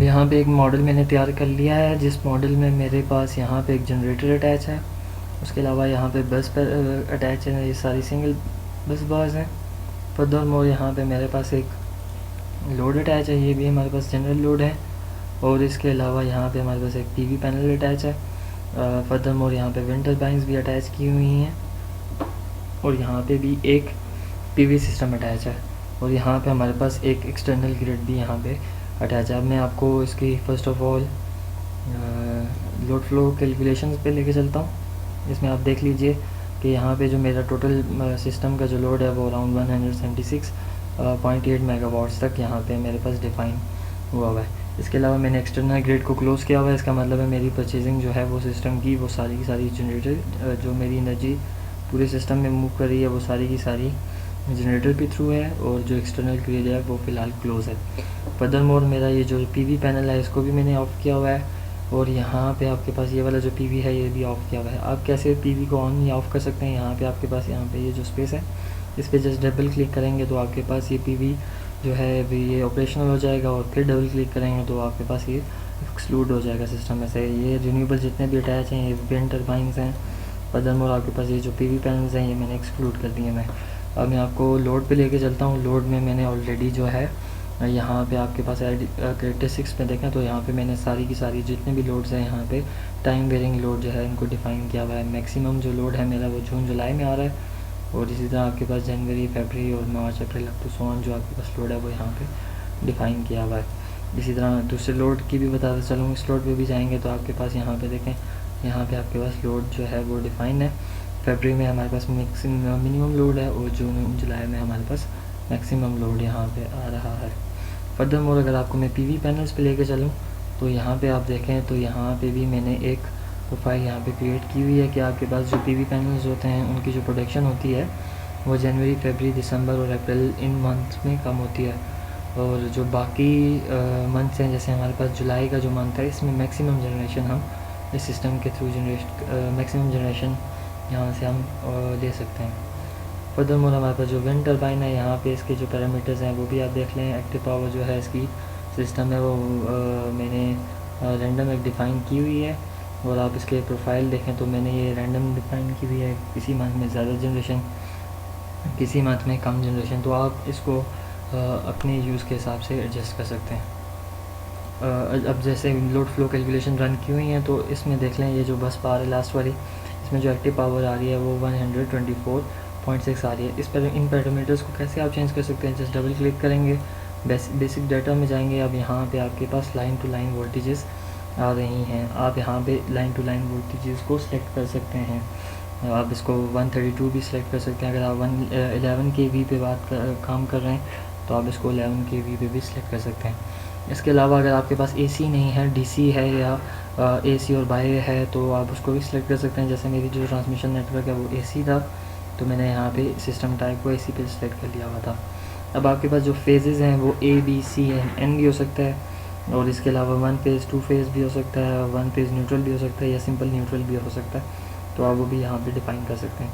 यहाँ पे एक मॉडल मैंने तैयार कर लिया है, जिस मॉडल में मेरे पास यहाँ पे एक जनरेटर अटैच है। उसके अलावा यहाँ पे बस पर अटैच है, ये सारी सिंगल बस बार्स हैं। फर्दर मोर यहाँ पे मेरे पास एक लोड अटैच है, ये भी हमारे पास जनरल लोड है। और इसके अलावा यहाँ पे हमारे पास एक पीवी पैनल अटैच है। फर्दर मोर यहाँ पे विंड टर्बाइंस भी अटैच की हुई हैं, और यहाँ पे भी एक पीवी सिस्टम अटैच है। और यहाँ पे हमारे पास एक एक्सटर्नल ग्रिड भी यहाँ पे अटैच है। अब मैं आपको इसकी first of all load flow calculations पे लेके चलता हूँ। इसमें आप देख लीजिए कि यहाँ पे जो मेरा टोटल सिस्टम का जो लोड है वो अराउंड 176.8 मेगावाट्स तक यहाँ पे मेरे पास डिफ़ाइन हुआ है। इसके अलावा मैंने एक्सटर्नल ग्रिड को क्लोज़ किया हुआ है। इसका मतलब है मेरी परचेजिंग जो है वो सिस्टम की, वो सारी की सारी जनरेटर जो मेरी एनर्जी पूरे सिस्टम में मूव कर रही है वो सारी की सारी जनरेटर के थ्रू है, और जो एक्सटर्नल ग्रिड है वो फ़िलहाल क्लोज़ है। फर्दर मोर मेरा ये जो पीवी पैनल है इसको भी मैंने ऑफ़ किया हुआ है, और यहाँ पे आपके पास ये वाला जो पीवी है ये भी ऑफ़ किया हुआ है। आप कैसे पीवी को ऑन या ऑफ़ कर सकते हैं, यहाँ पे आपके पास यहाँ पे ये जो स्पेस है इस पर जस्ट डबल क्लिक करेंगे तो आपके पास ये पीवी जो है अभी ये ऑपरेशनल हो जाएगा, और फिर डबल क्लिक करेंगे तो आपके पास ये एक्सक्लूड हो जाएगा सिस्टम में से। ये रिन्यूएबल जितने भी अटैच हैं, ये विंड टर्बाइंस हैं। फर्दरमोर आपके पास ये जो पीवी पैनल्स हैं ये मैंने एक्सक्लूड कर दिए। अब मैं आपको लोड पे लेके चलता हूँ। लोड में मैंने ऑलरेडी जो है यहाँ पे आपके पास कैरेक्टरिस्टिक्स में देखें तो यहाँ पे मैंने सारी की सारी जितने भी लोड्स हैं यहाँ पे टाइम वेरिंग लोड जो है इनको डिफ़ाइन किया हुआ है। मैक्सिमम जो लोड है मेरा वो जून जुलाई में आ रहा है, और इसी तरह आपके पास जनवरी, फरवरी और मार्च, अप्रैल, अप टू सो ऑन जो आपके पास लोड है वो यहाँ पे डिफ़ाइन किया हुआ है। इसी तरह दूसरे लोड की भी बताते चलूँ। इस लोड पे भी जाएंगे तो आपके पास यहाँ पे देखें, यहाँ पे आपके पास लोड जो है वो डिफ़ाइन है। फरवरी में हमारे पास मिनिमम लोड है, और जून जुलाई में हमारे पास मैक्सिमम लोड यहाँ पे आ रहा है। फर्दर मोर अगर आपको मैं पीवी पैनल्स पे लेके चलूँ तो यहाँ पे आप देखें तो यहाँ पे भी मैंने एक प्रोफाइल यहाँ पे क्रिएट की हुई है कि आपके पास जो पीवी पैनल्स होते हैं उनकी जो प्रोडक्शन होती है वो जनवरी, फरवरी, दिसंबर और अप्रैल इन मंथ्स में कम होती है, और जो बाकी मंथ्स हैं जैसे हमारे पास जुलाई का जो मंथ है इसमें मैक्सिमम जनरेशन हम इस सिस्टम के थ्रू मैक्सिमम जनरेशन यहाँ से हम ले सकते हैं। फर्दरमोर हमारे पास जो विंड टर्बाइन है यहाँ पे इसके जो पैरामीटर्स हैं वो भी आप देख लें। एक्टिव पावर जो है इसकी सिस्टम है वो मैंने रैंडम एक डिफ़ाइन की हुई है, और आप इसके प्रोफाइल देखें तो मैंने ये रैंडम डिफ़ाइन की हुई है। किसी मंथ में ज़्यादा जनरेशन, किसी मंथ में कम जनरेशन, तो आप इसको अपने यूज़ के हिसाब से एडजस्ट कर सकते हैं। अब जैसे लोड फ्लो कैलकुलेशन रन की हुई हैं तो इसमें देख लें ये जो बस बार है लास्ट वाली, इसमें जो एक्टिव पावर आ रही है वो 124.6 आ रही है। इस पर इन पैरामीटर्स को कैसे आप चेंज कर सकते हैं, जस्ट डबल क्लिक करेंगे, बेसिक डाटा में जाएंगे। अब यहाँ पे आपके पास लाइन टू लाइन वोल्टेजेस आ रही हैं। आप यहाँ पे लाइन टू लाइन वोल्टेजेस को सिलेक्ट कर सकते हैं। आप इसको 132 भी सिलेक्ट कर सकते हैं। अगर आप 11 kV पे काम कर रहे हैं तो आप इसको 11 kV पे भी सिलेक्ट कर सकते हैं। इसके अलावा अगर आपके पास AC नहीं है, DC है या AC और बाह्य है तो आप उसको भी सिलेक्ट कर सकते हैं। जैसे मेरी जो ट्रांसमिशन नेटवर्क है वो AC था तो मैंने यहाँ पे सिस्टम टाइप को AC पे सिलेक्ट कर लिया हुआ था। अब आपके पास जो फेजेज़ हैं वो A, B, C N भी हो सकता है, और इसके अलावा 1 फेज़ 2 फेज़ भी हो सकता है, 1 फेज़ न्यूट्रल भी हो सकता है, या सिंपल न्यूट्रल भी हो सकता है, तो आप वो भी यहाँ पे डिफ़ाइन कर सकते हैं।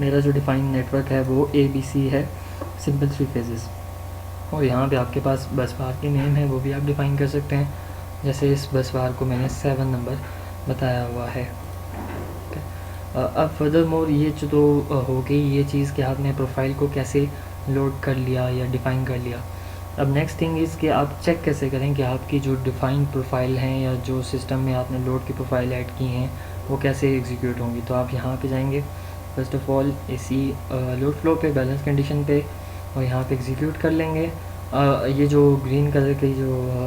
मेरा जो डिफ़ाइन नेटवर्क है वो ABC है, सिंपल 3 फेजेस, और यहाँ पे आपके पास बस बार की नेम है वो भी आप डिफ़ाइन कर सकते हैं। जैसे इस बस बार को मैंने 7 नंबर बताया हुआ है। अब फर्दर मोर ये जो तो हो गई ये चीज़ कि आपने प्रोफाइल को कैसे लोड कर लिया या डिफ़ाइन कर लिया। अब नेक्स्ट थिंग इज़ कि आप चेक कैसे करें कि आपकी जो डिफ़ाइंड प्रोफाइल हैं या जो सिस्टम में आपने लोड की प्रोफाइल ऐड की हैं वो कैसे एग्जीक्यूट होंगी। तो आप यहाँ पे जाएंगे, first of all AC load flow पे, बैलेंस कंडीशन पे, और यहाँ पे एग्जीक्यूट कर लेंगे। ये जो ग्रीन कलर की जो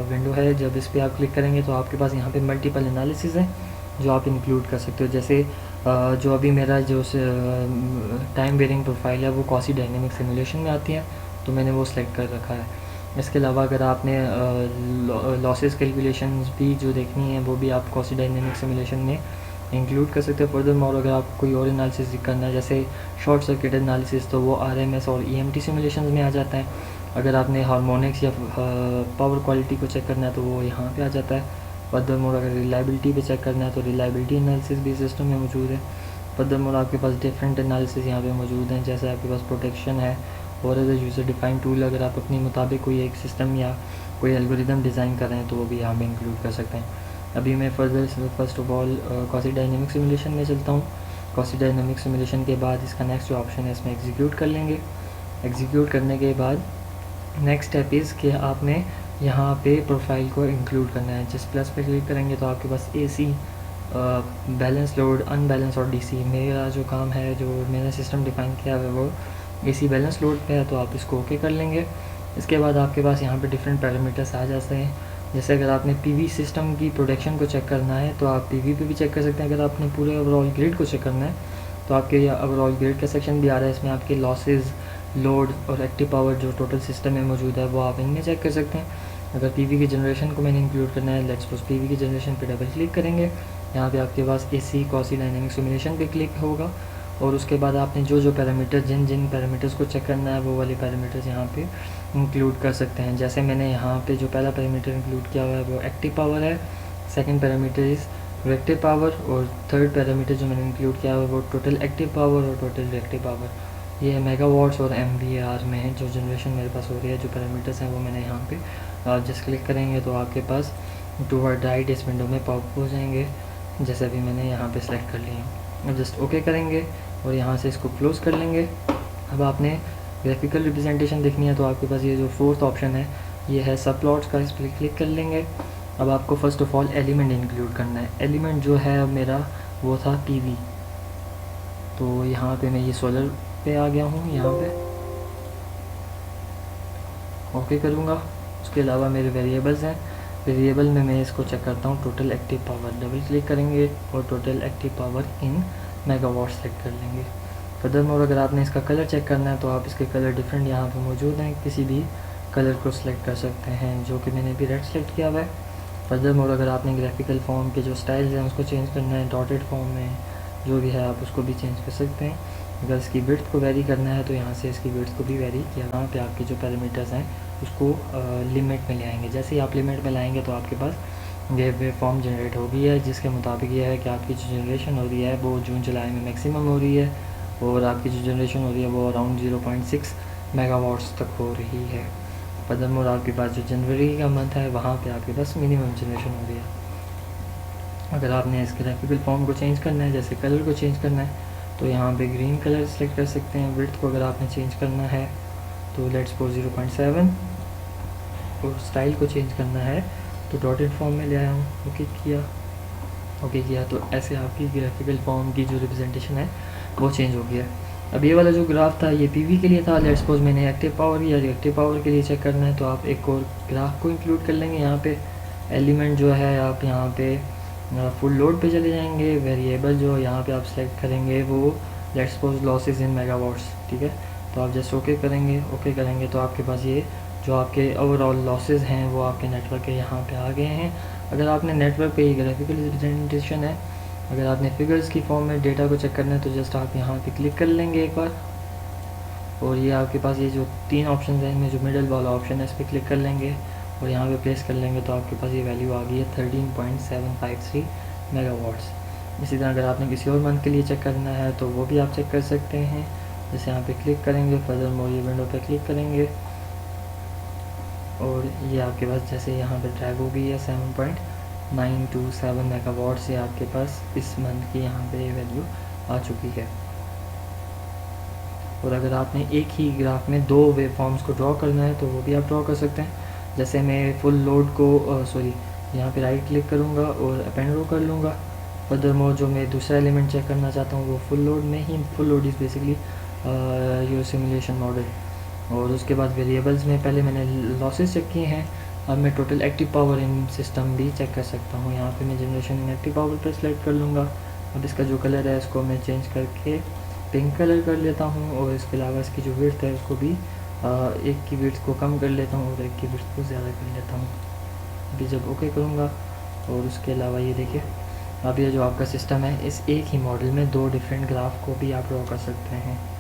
विंडो है, जब इस पर आप क्लिक करेंगे तो आपके पास यहाँ पे मल्टीपल एनालिसिस है जो आप इंक्लूड कर सकते हो। जैसे जो अभी मेरा जो टाइम वेरिंग प्रोफाइल है वो कॉसी डायनेमिक सिमुलेशन में आती है तो मैंने वो सेलेक्ट कर रखा है। इसके अलावा अगर आपने लॉसेस कैलकुलेशंस भी जो देखनी है वो भी आप कॉसी डायनेमिक सिमुलेशन में इंक्लूड कर सकते हो। फर्दर मोर अगर आप कोई और एनालिसिस करना है जैसे शॉर्ट सर्किट एनालिसिस तो वो RMS और EMT सिमुलेशन में आ जाता है। अगर आपने हार्मोनिक्स या पावर क्वालिटी को चेक करना है तो वो यहाँ पे आ जाता है। फर्दर मोर अगर रिलायबिलिटी पे चेक करना है तो रिलायबिलिटी एनालिसिस भी सिस्टम में मौजूद है। फर्दर मोर आपके पास डिफरेंट एनालिसिस यहाँ पे मौजूद हैं, जैसे आपके पास प्रोटेक्शन है और एज यूज़र डिफाइंड टूल। अगर आप अपने मुताबिक कोई एक सिस्टम या कोई एल्गोरिदम डिज़ाइन कर रहे हैं तो वो भी यहाँ पे इंक्लूड कर सकते हैं। अभी मैं first of all quasi dynamic simulation में चलता हूँ। कॉसी डायनेमिक सिमुलेशन के बाद इसका नेक्स्ट जो ऑप्शन है इसमें एग्जीक्यूट कर लेंगे। एग्जीक्यूट करने के बाद नेक्स्ट स्टेप इज़ कि आपने यहाँ पे प्रोफाइल को इंक्लूड करना है। जिस प्लस पे क्लिक करेंगे तो आपके पास AC, बैलेंस लोड, अनबैलेंस और DC। मेरा जो काम है, जो मैंने सिस्टम डिफ़ाइन किया है वो AC बैलेंस लोड पे है, तो आप इसको ओके कर लेंगे। इसके बाद आपके पास यहाँ पे डिफरेंट पैरामीटर्स आ जाते हैं। जैसे अगर आपने PV सिस्टम की प्रोडक्शन को चेक करना है तो आप PV पे भी चेक कर सकते हैं। अगर आपने पूरे ओवरऑल ग्रिड को चेक करना है तो आपके ओवरऑल ग्रिड का सेक्शन भी आ रहा है, इसमें आपके लॉसेज, लोड और एक्टिव पावर जो टोटल सिस्टम में मौजूद है वो आप इनमें चेक कर सकते हैं। अगर PV की जनरेशन को मैंने इंक्लूड करना है, लेट्स सपोज PV की जनरेशन पे डबल क्लिक करेंगे। यहाँ पे आपके पास AC कॉसी डायनेमिक सिमुलेशन पे क्लिक होगा और उसके बाद आपने जो पैरामीटर, जिन पैरामीटर्स को चेक करना है वो वाले पैरामीटर्स यहाँ पे इंक्लूड कर सकते हैं। जैसे मैंने यहाँ पे जो पहला पैरामीटर इंक्लूड किया हुआ है वो एक्टिव पावर है, second parameter is reactive power और थर्ड पैरामीटर जो मैंने इंक्लूड किया हुआ है वो टोटल एक्टिव पावर और टोटल रिएक्टिव पावर। ये मेगावाट्स और MVAR में है जो जनरेशन मेरे पास हो रही है। जो पैरामीटर्स हैं वो मैंने यहाँ पे जस्ट क्लिक करेंगे तो आपके पास टूवर्ड राइट इस विंडो में पॉप हो जाएंगे, जैसे अभी मैंने यहाँ पे सेलेक्ट कर लिया। अब जस्ट ओके करेंगे और यहाँ से इसको क्लोज़ कर लेंगे। अब आपने ग्राफिकल रिप्रेजेंटेशन देखनी है तो आपके पास ये जो फोर्थ ऑप्शन है ये है सब प्लॉट्स का, इस पर क्लिक कर लेंगे। अब आपको first of all element include करना है। एलिमेंट जो है मेरा वो था PV, तो यहाँ पे मैं ये सोलर पे आ गया हूँ, यहाँ पे ओके करूँगा। उसके अलावा मेरे वेरिएबल्स हैं, वेरिएबल में मैं इसको चेक करता हूँ total active power. Double click करेंगे और total active power in megawatt select कर लेंगे। फर्दरमोर अगर आपने इसका कलर चेक करना है तो आप इसके कलर डिफरेंट यहाँ पे मौजूद हैं, किसी भी कलर को सिलेक्ट कर सकते हैं, जो कि मैंने अभी रेड सेलेक्ट किया हुआ है। फर्दरमोर अगर आपने ग्राफिकल फॉर्म के जो स्टाइल्स हैं उसको चेंज करना है, डॉटेड फॉर्म में जो भी है आप उसको भी चेंज कर सकते हैं। अगर इसकी विड्थ को वेरी करना है तो यहाँ से इसकी विड्थ को भी वेरी किया। यहाँ पे आपके जो पैरामीटर्स हैं उसको लिमिट में ले आएंगे। जैसे ही आप लिमिट में लाएंगे तो आपके पास ये वेव फॉर्म जनरेट हो गई है, जिसके मुताबिक ये है कि आपकी जो जनरेशन हो रही है वो जून जुलाई में मैक्सिमम हो रही है और आपकी जो जनरेशन हो रही है वो अराउंड 0.6 मेगावाट्स तक हो रही है। फर्दरमोर आपके पास जो जनवरी का मंथ है वहाँ पे आपके पास मिनिमम जनरेशन हो रही है। अगर आपने इस ग्राफिकल फॉर्म को चेंज करना है, जैसे कलर को चेंज करना है तो यहाँ पे ग्रीन कलर सेलेक्ट कर सकते हैं। विड्थ को अगर आपने चेंज करना है तो लेट्स सपोज 0.7 और स्टाइल को चेंज करना है तो डॉटेड फॉर्म में ले आया हूँ, ओके किया तो ऐसे आपकी ग्राफिकल फॉर्म की जो रिप्रेजेंटेशन है वो चेंज हो गया। अब ये वाला जो ग्राफ था ये PV के लिए था। लेट्स सपोज मैंने एक्टिव पावर या रिएक्टिव पावर के लिए चेक करना है तो आप एक और ग्राफ को इंक्लूड कर लेंगे। यहाँ पे एलिमेंट जो है आप यहाँ पे फुल लोड पे चले जाएंगे। वेरिएबल जो यहाँ पे आप सेलेक्ट करेंगे वो let's suppose losses in megawatts, ठीक है। तो आप जस्ट ओके करेंगे तो आपके पास ये जो आपके ओवरऑल लॉसेस हैं वो आपके नेटवर्क के यहाँ पे आ गए हैं। अगर आपने नेटवर्क पे ये ग्राफिकल रिप्रेजेंटेशन है, अगर आपने फिगर्स की फॉर्म में डेटा को चेक करना है तो जस्ट आप यहाँ पे क्लिक कर लेंगे एक बार और ये आपके पास ये जो 3 ऑप्शन हैं इनमें जो मिडल वाला ऑप्शन है इस पर क्लिक कर लेंगे और यहाँ पे प्लेस कर लेंगे तो आपके पास ये वैल्यू आ गई है 13.753 मेगावाट्स। इसी तरह अगर आपने किसी और मंथ के लिए चेक करना है तो वो भी आप चेक कर सकते हैं। जैसे यहाँ पे क्लिक करेंगे, फर्दरमोर ये विंडो पे क्लिक करेंगे और ये आपके पास जैसे यहाँ पे ड्रैग हो गई है 7.927 मेगावाट से आपके पास इस मंथ की यहाँ पे ये वैल्यू आ चुकी है। और अगर आपने एक ही ग्राफ में 2 वेव फॉर्म्स को ड्रॉ करना है तो वो भी आप ड्रॉ कर सकते हैं। जैसे मैं फुल लोड को यहाँ पे राइट क्लिक करूँगा और अपेंड रो कर लूँगा। फर्दरमोर जो मैं दूसरा एलिमेंट चेक करना चाहता हूँ वो फुल लोड में ही, full load is basically your simulation model. और उसके बाद वेरिएबल्स में पहले मैंने लॉसेस चेक किए हैं, अब मैं total active power in system भी चेक कर सकता हूँ। यहाँ पे मैं जनरेशन इन एक्टिव पावर पर सेलेक्ट कर लूँगा। अब इसका जो कलर है इसको मैं चेंज करके पिंक कलर कर लेता हूँ और इसके अलावा इसकी जो विड्थ है उसको भी एक की विड्थ को कम कर लेता हूँ और एक की विड्थ को ज़्यादा कर लेता हूँ। अभी जब ओके करूँगा और उसके अलावा ये देखिए अब ये जो आपका सिस्टम है इस एक ही मॉडल में 2 डिफरेंट ग्राफ को भी आप ड्रॉ कर सकते हैं।